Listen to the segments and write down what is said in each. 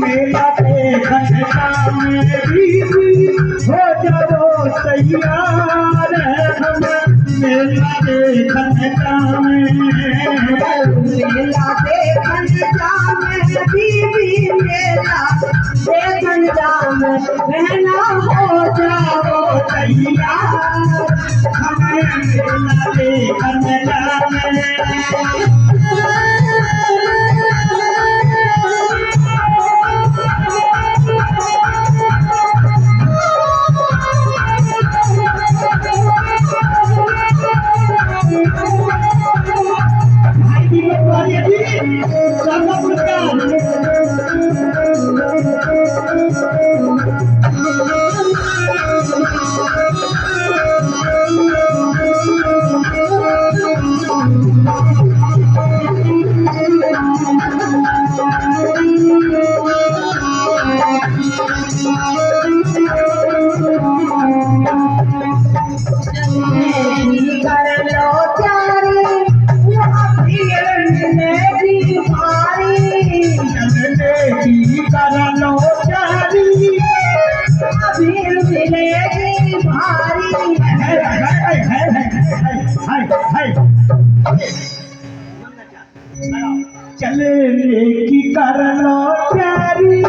मेला देखने में बीवी हो जाओ तैयार हम मेला देखने में मेला देखने बीवी मेला देखने बहना हो जाओ तैयार हम मेला देखने चले की कर लो प्यारी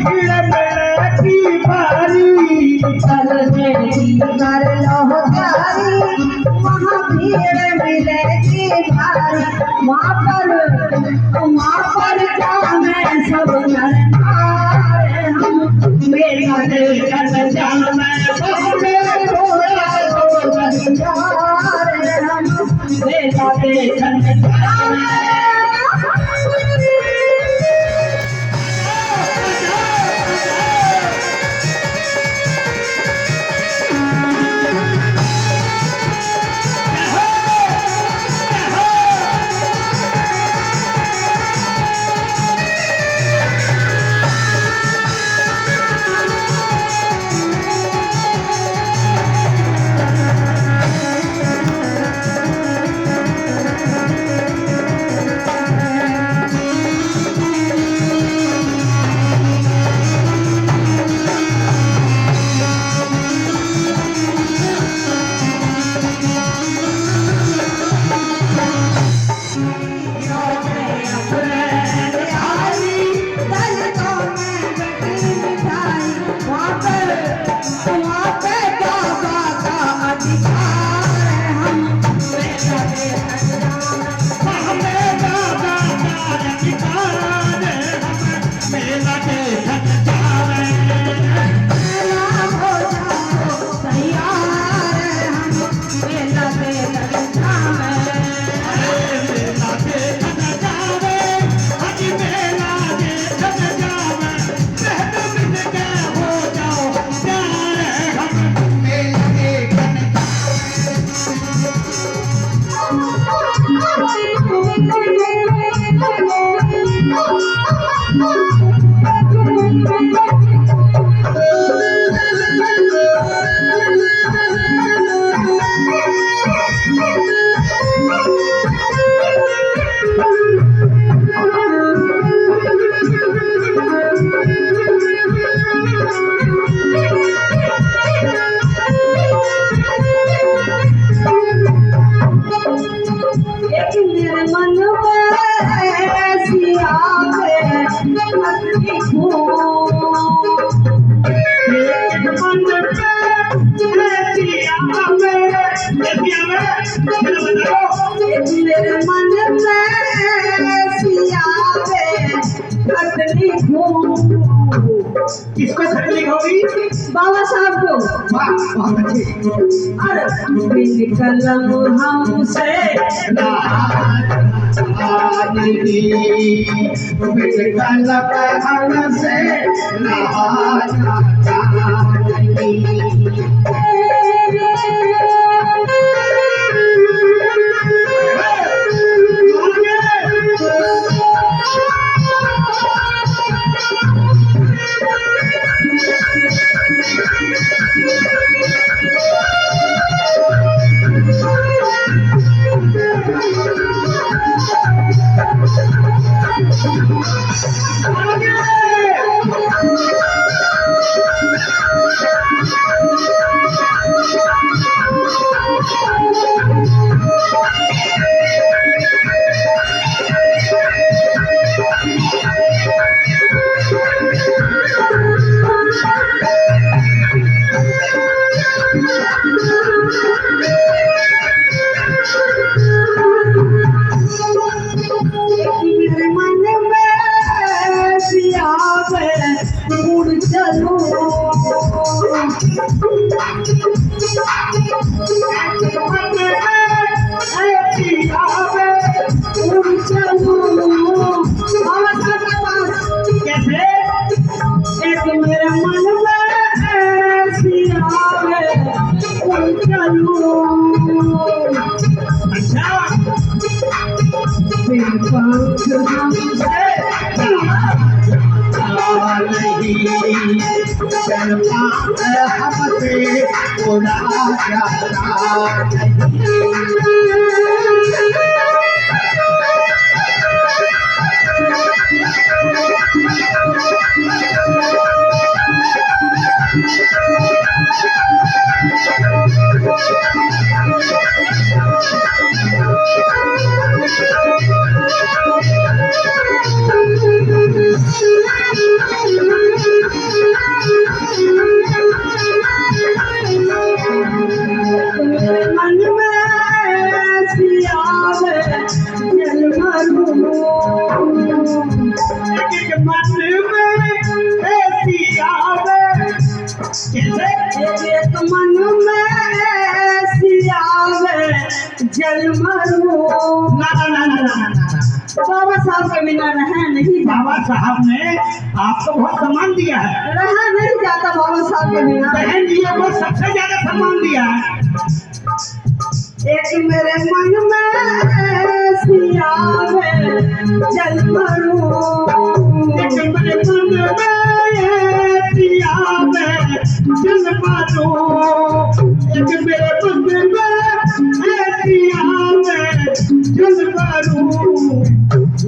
भीड़ मिले की बारी चलने की कर लो प्यारी वहाँ भीड़ मिलेगी भारी वहाँ पर क्या मैं सब नरनारे हम मेरा देखन जाना मेरा देखन जाना मेरे मन में किसको तकलीफ होगी? बाबा साहब को। वाह बहुत अच्छे। अरे कलम हमसे Oh, ऐसी आवे उड़ चलूं बाबा साहब के पास। कैसे एक मेरे मन में ऐसी आवे उड़ चलूं अच्छा फिर पंख हमसे नहीं चलता हमसे उड़ा जाता मेरे मन में ऐसी आवे जल भरूं एक मन में ऐसी आवे कैसे एक मन में ऐसी आवे जल भरूं। ना ना ना ना ना ना बाबा साहब के बिना रह नहीं बाबा साहब ने आपको बहुत सम्मान दिया है रहा नहीं जाता बाबा साहब के बिना। बहन जी को सबसे ज्यादा सम्मान दिया है एक मेरे मन में ऐसी आवे जल भरूं एक मेरे मन में ऐसी आवे जल भरूं एक मेरे मन में ऐसी आवे जल भरूं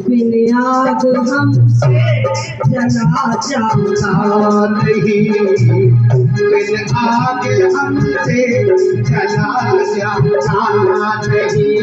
बिन आग हमसे जला जाता नहीं बिन आगे हमसे चला जाता नहीं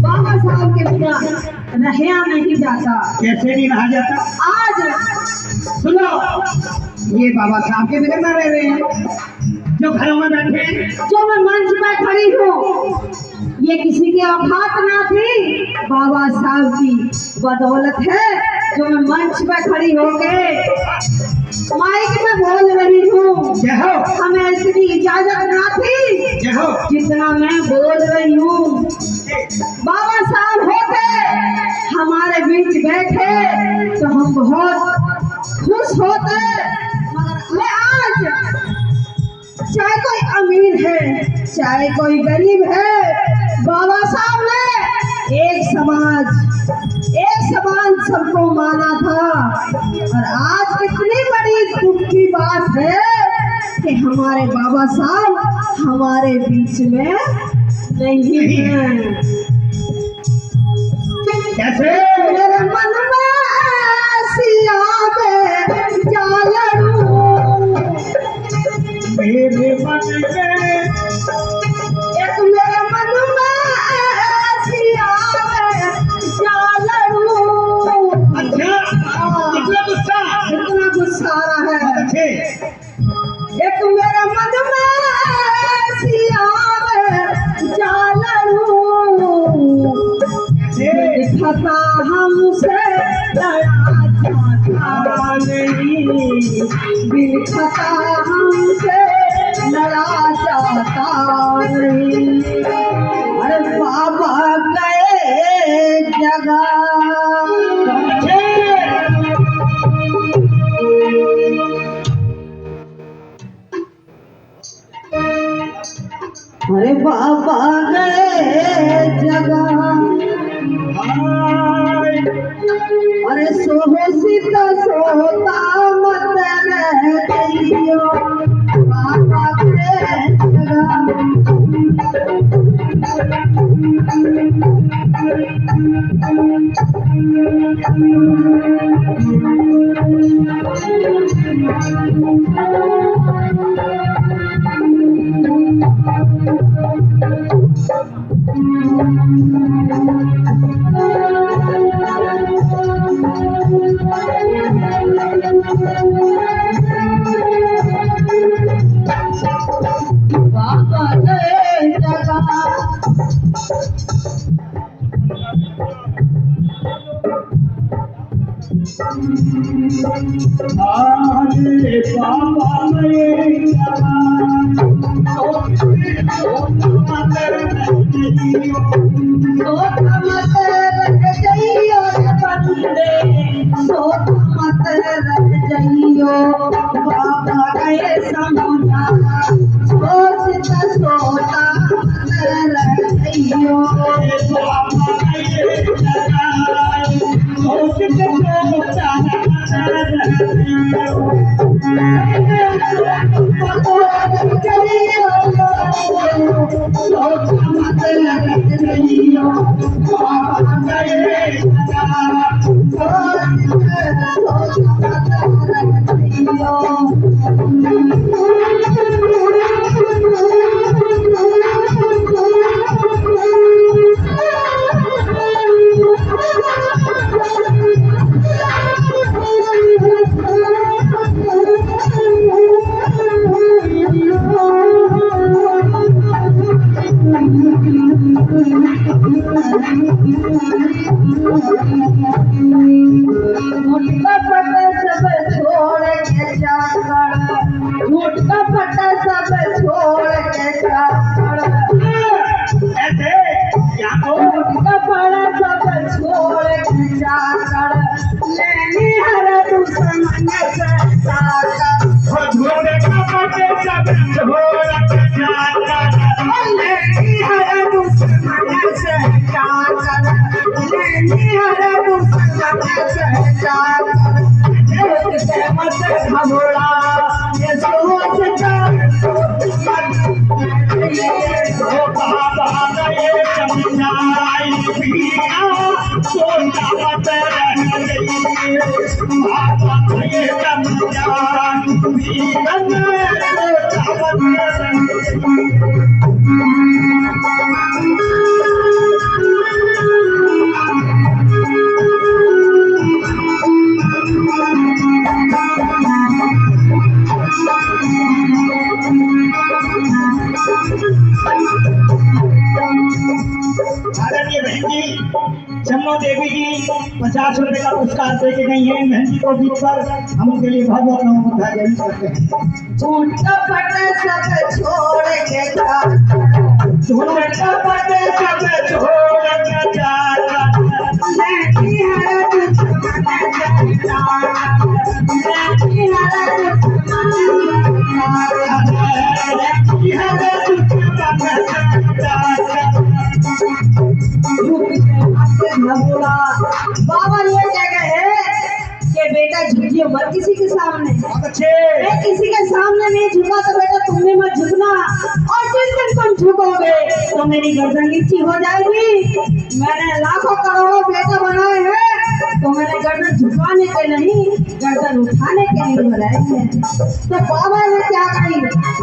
बाबा साहब के बिना रहया नहीं जाता। कैसे नहीं रहा जाता आज सुनो ये बाबा साहब के बिना रह रहे हैं जो घरों में बैठे हैं जो मैं मंच में खड़ी हूँ ये किसी की औकात ना थी, बाबा साहब की बदौलत है जो मैं मंच पे खड़ी होके माइक में बोल रही हूँ। जय हो हमें इतनी इजाजत ना थी जय हो जितना मैं बोल रही हूँ। बाबा साहब होते हमारे बीच बैठे तो हम बहुत खुश होते, मगर आज चाहे कोई अमीर है चाहे कोई गरीब है, बाबा साहब ने एक समान सबको माना था। और आज कितनी बड़ी दुख की बात है कि हमारे बाबा साहब हमारे बीच में नहीं है। कैसे मेरे मन में ऐसी आवे जा लड़ूं, मेरे मन में एक मेरे मन में ऐसी आवे जा लड़ूं। अच्छा कितना गुस्सा इतना गुस्सा आ रहा है। अच्छे एक मेरे मन में ऐसी आवे जा लड़ूं, अरे बाबा गए जगह हाय अरे सोहो सीता सोता मत रह गइयो बाबा गए जगह बाबा गए जगह आरे बाबा मेरे सोत मत रख जइयो रे बंदे सोत मत रख जइयो बाबा गए समुझा सोच सोता मत रख जइयो सोच मत रख जइयो बाबा गए सोच मत रख झूठा पट सब छोड़ के जाकर झूठा पट सब छोड़ के जाकर ऐसे क्या हो झूठा पट सब छोड़ के जाकर लेनी हर दुश्मन से जाकर झोले का पटे सब छोड़ के जाकर लेनी हर दुश्मन से जाकर लेनी हर दुश्मन से जाकर सोच के मत घबरा ये सोच कर सोच ओ बाबा गए समझाई पिया सोना मत रह गई बाबा गए समझाई पिया सोना मत रह गई आदरणीय बहन जी जम्मू देवी जी 50 रुपए का पुरस्कार दे के गई है बहन जी को बीच पर हम उनके लिए बहुत बहुत नमस्कार जरूर करते हैं झूठा पट सब छोड़ के जा झूठे कपट सब छोड़ के जाकर लेनी हर दुश्मन से जाकर लेनी हर दुश्मन से जाकर बाबा ये जगह है कि बेटा झुकियो मत किसी के सामने मैं किसी के सामने नहीं झुका तो बेटा तुमने मत झुकना और जिस दिन तुम झुकोगे तो मेरी गर्दन नीची हो जाएगी मैंने लाखों करोड़ों बेटा बनाए हैं तो मैंने गर्दन झुकाने के नहीं गर्दन उठाने के लिए बनाए हैं तो बाबा ने क्या कही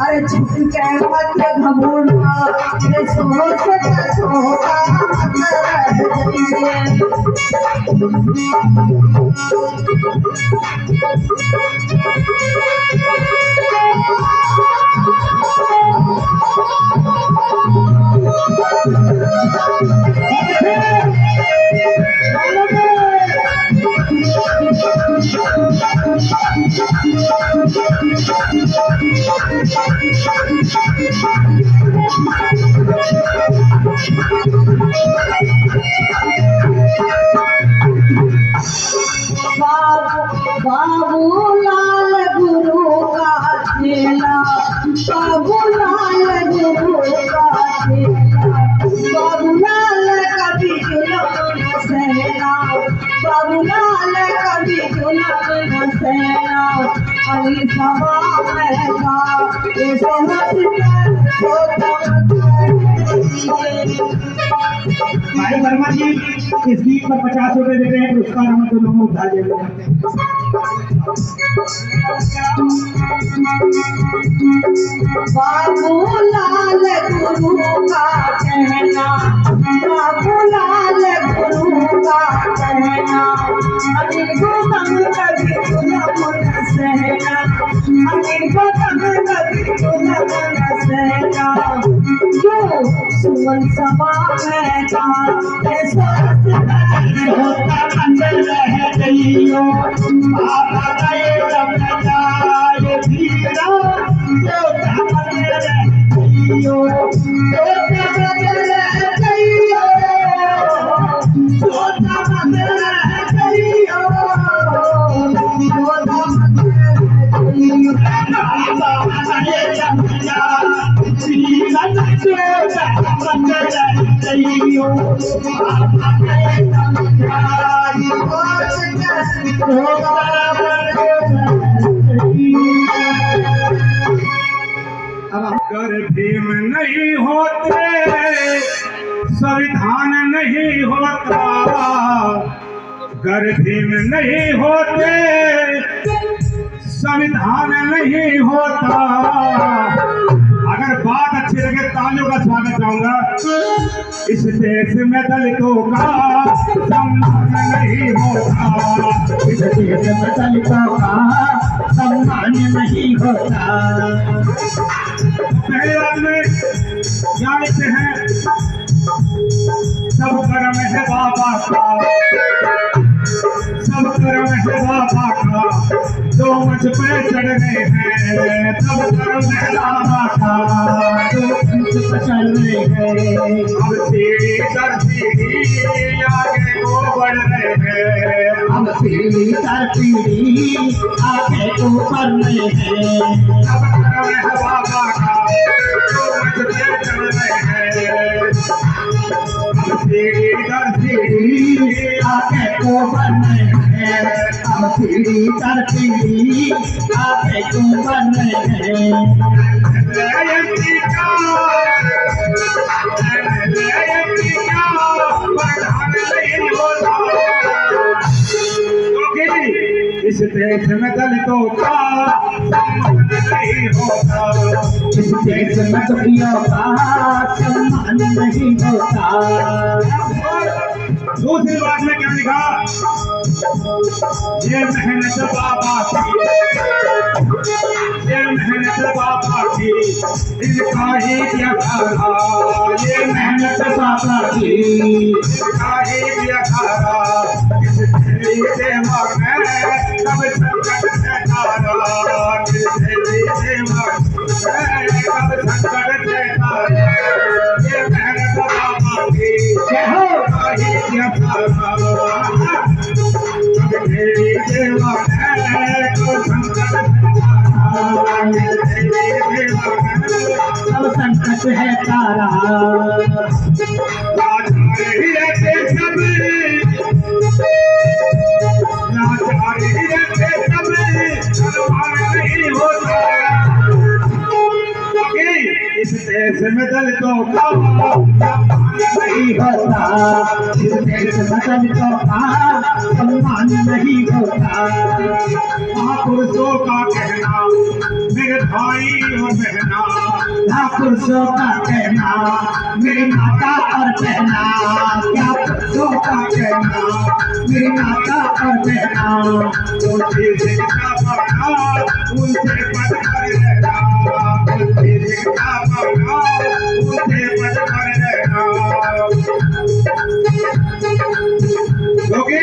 अरे झुक के मत घबराना ये सोच सोता मत बाबू लाल गुरु का चेला बाबू लाल गुरु भाई वर्मा जी इस गीत पर 50 रुपए देते हैं, पुरस्कार हम दोनों को उठा देते हैं। बाबूलाल गुरु का कहना, बाबूलाल गुरु का कहना, अनिल को तंग कभी तुला मन सहना, अनिल को तंग कभी तुला मन सहना। जो सुमन सभा में था होता अंदर रह गईयो बाबा गए रब जाए धीरा होता अंदर रह गईयो होता अंदर रह गईयो होता अंदर रह गईयो होता बाबा गए रब जाए धीरा होता अंदर रह गईयो बाबा गए रब अगर भीम नहीं होते संविधान नहीं होता, अगर भीम नहीं होते संविधान नहीं होता। अगर बात अच्छी लगे तालियों का स्वागत चाहूंगा। इस देश में दलितों का सम्मान नहीं होता, इस देश में दलितों का सम्मान नहीं होता। पहले बात में क्या लिखते हैं, सब कर्म है बाबा का, सब कर्म है बाबा का, जो मुझ पे चढ़ रहे हैं। सब कर्म है बाबा का, जो मुझ पे चढ़ रहे हैं। अब सीढ़ी दर सीढ़ी आगे को बढ़ रहे हैं। हम पीढ़ी दर पीढ़ी आगे को बढ़ रहे हैं। सब कर्म है बाबा का, जो मुझ पे चढ़ रहे हैं। अब सीढ़ी दर सीढ़ी आगे को बढ़ रहे हैं। हम पीढ़ी दर पीढ़ी आगे को बढ़ रहे हैं। इस देश में दलितों का सम्मान नहीं होता, इस देश में दलितों का सम्मान नहीं होता। दूसरी बात में क्या लिखा, ये मेहनत बाबा की, ये मेहनत बाबा की, इनका ही दिया खाना। ये मेहनत बाबा की, इनका ही दिया खाना। इस तेरी सेवा में कब संकट से तारा, इस तेरी सेवा में कब संकट से तारा। ये मेहनत बाबा की, इनका ही दिया खाना। तेरी सेवा में कब संकट सब संकट है तारा। लाचारी रहते सब, लाचारी रहते सब, सम्मान नहीं होता। इस देश में दलितों का सम्मान नहीं होता, इस देश में दलितों का सम्मान नहीं होता। महापुरुषों का कहना मेरे भाई और बहना, क्या पुरुषों का कहना मेरी माता और बहना, क्या पुरुषों का कहना मेरी माता और बहना। उनसे शिक्षा पाना, उनसे पढ़ कर रहना, उनसे शिक्षा पाना, उनसे पढ़ कर रहना। क्योंकि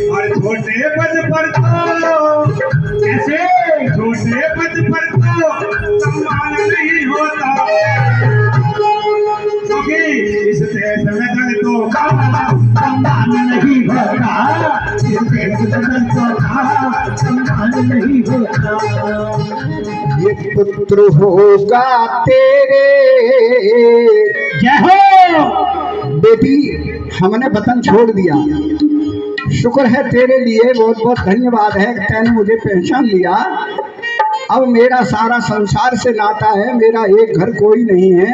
और छोटे पद पर तो कैसे, छोटे पद पर तो सम्मान नहीं होता। क्योंकि इस देश में दलितों का सम्मान नहीं होता, इस देश में दलितों का सम्मान नहीं होता। ये पुत्र होगा तेरे, जय हो बेटी हमने वतन छोड़ दिया, शुक्र है तेरे लिए, बहुत बहुत धन्यवाद है कि तैने मुझे पहचान लिया। अब मेरा सारा संसार से नाता है, मेरा एक घर कोई नहीं है,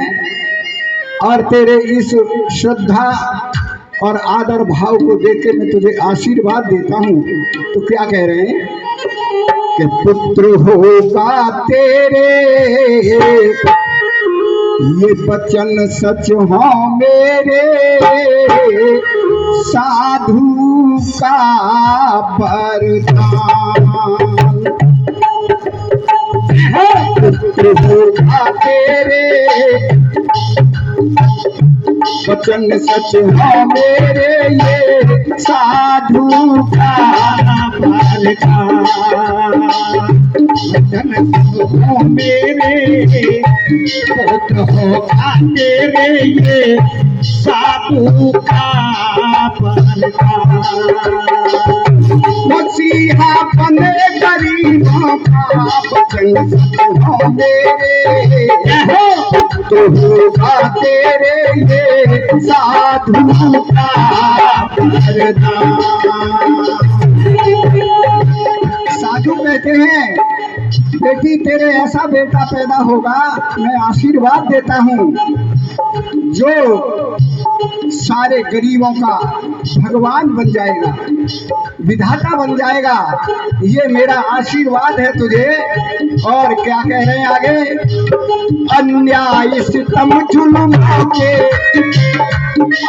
और तेरे इस श्रद्धा और आदर भाव को देख के मैं तुझे आशीर्वाद देता हूँ। तो क्या कह रहे हैं कि पुत्र होगा तेरे ये वचन सच हो मेरे, साधु का वरदान। पुत्र होगा तेरे वचन सच हो मेरे, ये साधु का वरदान। वचन सच हो मेरे, पुत्र होगा तेरे ये साधु का वरदान। मसीहा बने गरीबों का वचन सच हो मेरे, तो होगा तेरे ये साधु का वरदान। साधु कहते हैं बेटी तेरे ऐसा बेटा पैदा होगा, मैं आशीर्वाद देता हूँ, जो सारे गरीबों का भगवान बन जाएगा, विधाता बन जाएगा। ये मेरा आशीर्वाद है तुझे। और क्या कह रहे हैं आगे, अन्याय सितम जुल्म के,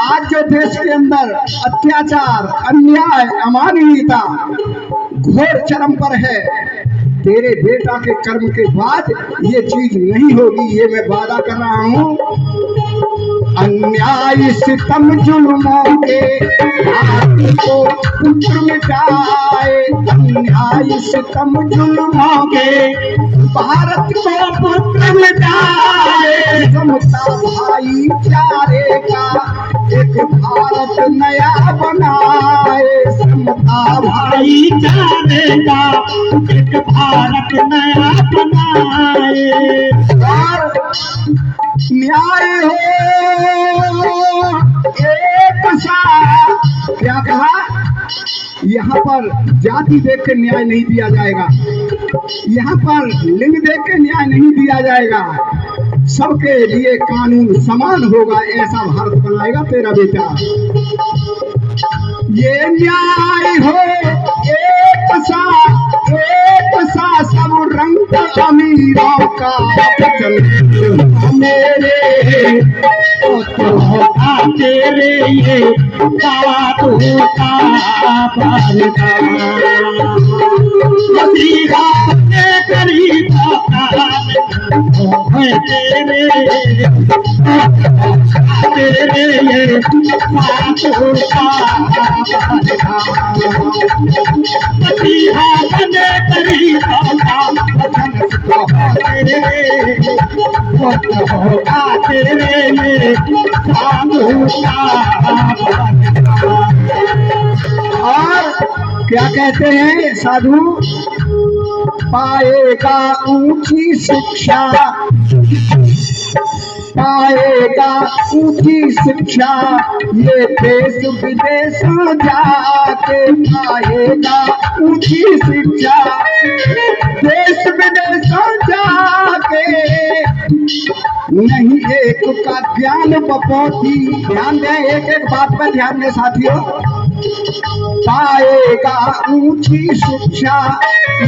आज जो देश के अंदर अत्याचार, अन्याय, अमानवीयता घोर चरम पर है, तेरे बेटा के कर्म के बाद ये चीज नहीं होगी, ये मैं वादा कर रहा हूँ। अन्याय सितम जुल्मों के भारत को पुत्र मिटाए, अन्याय सितम जुल्मों के भारत को पुत्र मिटाए, समता भाईचारे का एक भारत नया बनाए, समता भाईचारे का एक भारत नया बनाए। और न्याय हो एक सा, क्या कहा, यहाँ पर जाति देख के न्याय नहीं दिया जाएगा, यहाँ पर लिंग देख के न्याय नहीं दिया जाएगा, सबके लिए कानून समान होगा, ऐसा भारत बनाएगा तेरा बेटा। ये न्याय हो एक सा सब रंग अमीरों का वचन मेरे, होगा तेरे ये साधु का वरदान। मसीहा के गरीबों का है तेरे ये साधु का वरदान। मसीहा बने गरीबों का वचन तेरे, होगा तेरे ये साधु का वरदान। और क्या कहते हैं साधु, पाएगा ऊंची शिक्षा, पाएगा ऊंची शिक्षा, ये देश विदेश जाके पाएगा ऊंची शिक्षा, देश विदेश जाके नहीं एक का ज्ञान बपोती। ध्यान दें, एक एक बात पर ध्यान दें साथियों। पाएगा ऊंची शिक्षा,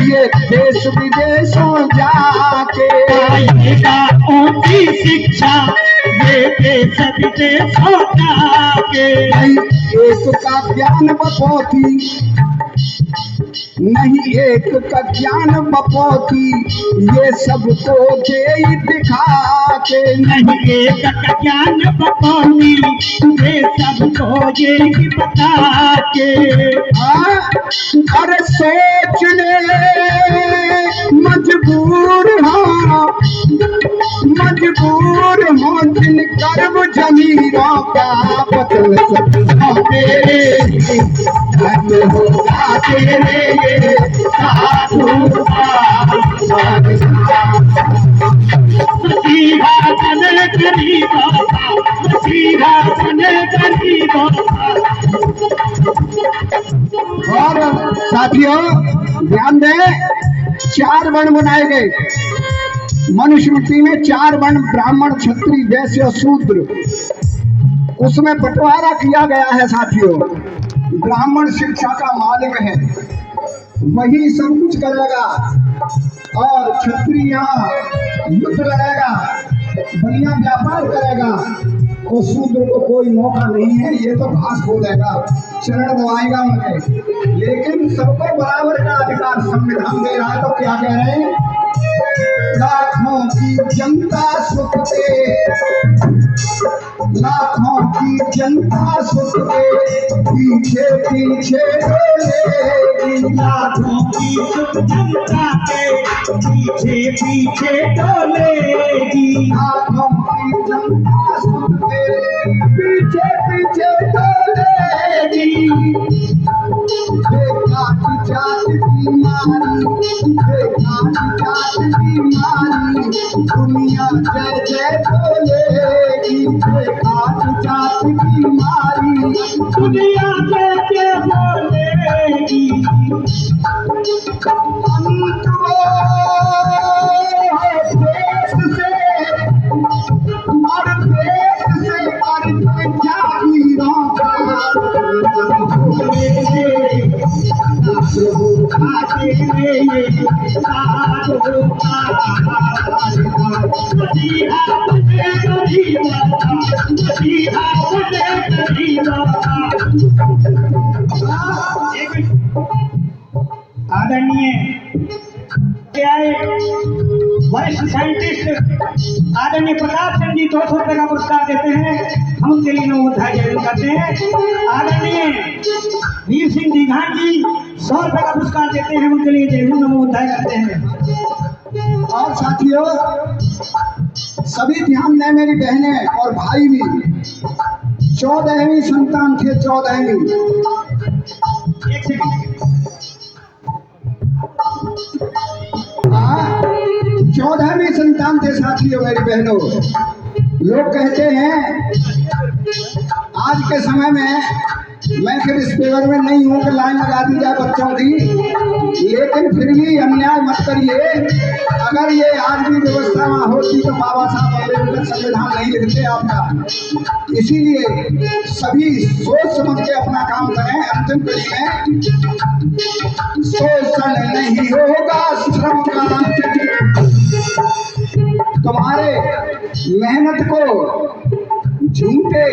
ये देश विदेशों जाके पाएगा ऊंची शिक्षा, ये देश विदेशों जाके। एक का ज्ञान बपोती, नहीं एक का ज्ञान बपोती, ये सबको दे दिखा के। नहीं एक का ज्ञान बपोती, ये सबको ये बता के। अरे सोचने मजबूर हो जिन कर्म जमीरों का वचन सच हो तेरे, धन होगा तेरे ये साधु का वरदान। मसीहा बने गरीबों का, मसीहा बने गरीबों का। और साथियों ध्यान दें, 4 वर्ण बनाए गए। मनुस्मृति में 4 वर्ण ब्राह्मण, क्षत्रिय, वैश्य और शूद्र, उसमें बंटवारा किया गया है साथियों। ब्राह्मण शिक्षा का मालिक है, वही सब कुछ करेगा, और क्षत्रिय युद्ध लड़ेगा, बढ़िया व्यापार करेगा, और शूद्र को कोई मौका नहीं है, ये तो घास खोदेगा, चरण दबाएगा उनके। लेकिन सबको बराबर का अधिकार संविधान दे रहा है, तो क्या कह रहे हैं? लाखों की जनता सुख के, लाखों की जनता सुख के पीछे पीछे डोलेगी, लाखों की सुख जनता के पीछे पीछे डोलेगी। लाखों की जनता सुख के पीछे पीछे डोलेगी। बेकार जाति बीमारी, बेकार जाति बीमारी, दुनिया जय जय बोलेगी। बेकार जाति बीमारी, दुनिया जय जय बोलेगी। अंत वो देश से और देश से और जागीरों का प्रभु खाते में साधु का मसीहा बने गरीबा, मसीहा बने गरीबा। आदरणीय वरिष्ठ साइंटिस्ट आदरणीय प्रताप सिंह जी 200 रुपये का पुरस्कार देते हैं, हम उनके लिए नमोध्याय जरूर करते हैं। आदरणीय वीर सिंह दीघान जी 100 रुपये का पुरस्कार देते हैं, उनके लिए जरूर नमोध्याय करते हैं। और साथियों सभी ध्यान दें, मेरी बहनें और भाई भी 14वीं संतान थे, 14वीं। एक सेकंड, 14वीं संतान थे साथियों, मेरी बहनों। लोग कहते हैं आज के समय में, मैं फिर इस पेपर में नहीं हूँ कि लाइन लगा दी जाए बच्चों की, लेकिन फिर भी अन्याय मत करिए। अगर ये आज भी व्यवस्था वहाँ होती तो बाबा साहब अम्बेडकर संविधान नहीं लिखते आपका। इसीलिए सभी सोच समझ के अपना काम करें। अंतिम कड़ी में शोषण नहीं होगा श्रम का, तुम्हारे मेहनत को झूठे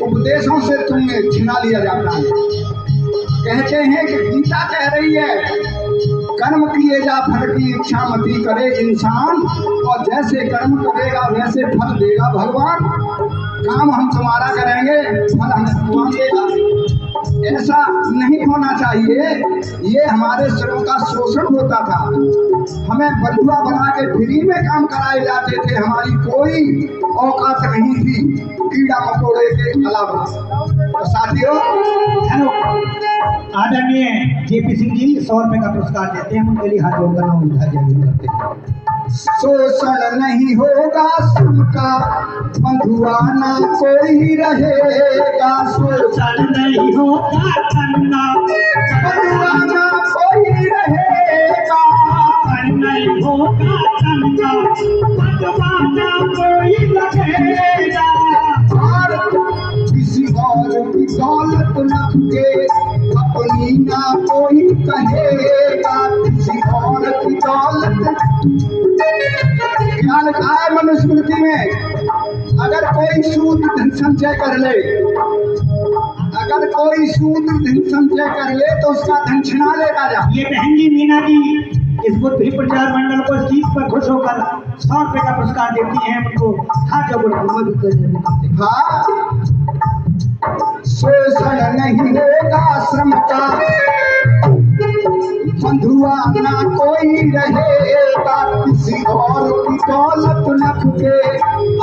उपदेशों से तुम्हें छिना लिया जाता है। कहते हैं कि गीता कह रही है कर्म किए जा फल की इच्छा मती करे इंसान, और जैसे कर्म करेगा वैसे फल देगा भगवान। काम हम तुम्हारा करेंगे, फल हमें भगवान देगा। ऐसा नहीं होना चाहिए। ये हमारे श्रम का शोषण होता था, हमें बंधुआ बना के फ्री में काम कराए जाते थे, हमारी कोई औकात नहीं थी कीड़ा मकोड़े के अलावा। तो साथियों, हेलो, आदरणीय जेपी सिंह जी 100 रुपये का पुरस्कार देते हैं, उनके लिए हाथ जोड़कर नमोध्याय जरूर करते हैं। शोषण नहीं होगा श्रम का, बंधुआ ना कोई रहेगा। शोषण नहीं होगा करना, बंधुआ ना कोई रहेगा। नहीं होगा करना, बंधुआ कोई लगेगा। और किसी और की दौलत न के अपनी ना कोई कहेगा। किसी और की दौलत क्या लिखा है मनुस्मृति में? अगर कोई शूद्र धन संचय कर ले, अगर कोई शूद्र धन संचय कर ले तो उसका धन छिना लेगा जा। ये बहन जी मीना जी इस बुद्ध ही प्रचार मंडल को इस चीज पर खुश होकर 100 रुपये का पुरस्कार देती हैं, उनको हाथ जोड़कर मदद करते हैं। हाँ, शोषण नहीं होगा श्रम का, बंधुआ ना कोई रहेगा। किसी और की दौलत न के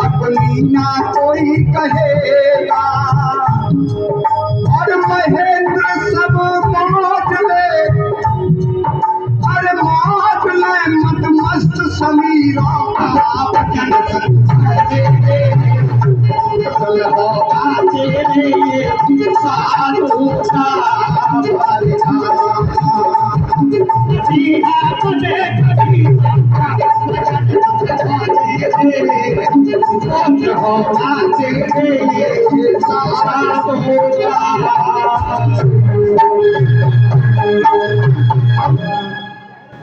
अपनी ना कोई कहेगा। और महेंद्र सब मौज ले, और मौज ले मत मस्त समीरों का